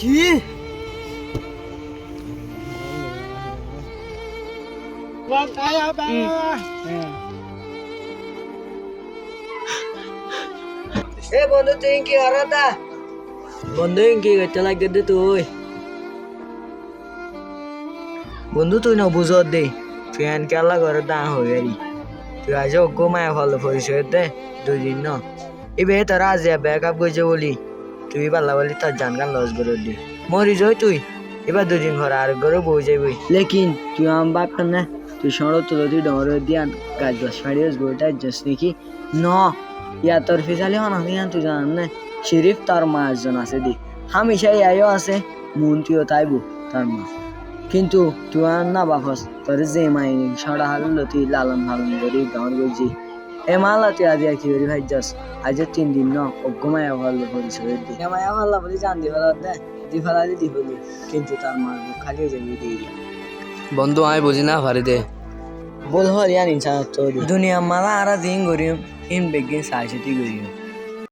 কি এ বন্ধু তুই কি হারাতা বন্ধু কি করতে লাগে তুই বন্ধু তুই না বুঝ দে তুই আন কেলা করে দা হয়ে গেলি তুই আজ ঘুমায় ভালো পরিচয় দে 2 দিন না এবে তোর আজ ব্যাকআপ গেছে বলি তুই পাল্লা বলি তোর জান গান লস করে দি মরি যাই তুই এবার 2 দিন ঘর আর ঘরে বই যাবি লেকিন তুই আম বাপ না তুই সড়ক তো তুই ডরে দিয়ান গাছ বাস ফাড়িস গোটা যাস নাকি ন ইয়া তোর ফিসালি হন আমি তুই জান না শরীফ তার মা একজন আছে দি হামেশাই আয়ও আছে মন তুইও তাইবো তার মা কিন্তু তুই আর না বাপস তোর যে মাইনি সারা হারলো তুই লালন পালন করি গাঁর বলছি এ মালা তুই আজ কি করি ভাই যাস আজ 3 দিন না অজ্ঞমায়া ভালো পরিচয় দি মায়া ভাল্লা বলি জান দি ফেলা দে দি ফেলা দি বলি কিন্তু তার মার খালি যাবি দি বন্ধু আমি বুঝি না পারি দে বল হল ইয়ান ইনসান তো দুনিয়া মালা আরা দিন গরিম ইন বেগিন সাইসেটি গরিম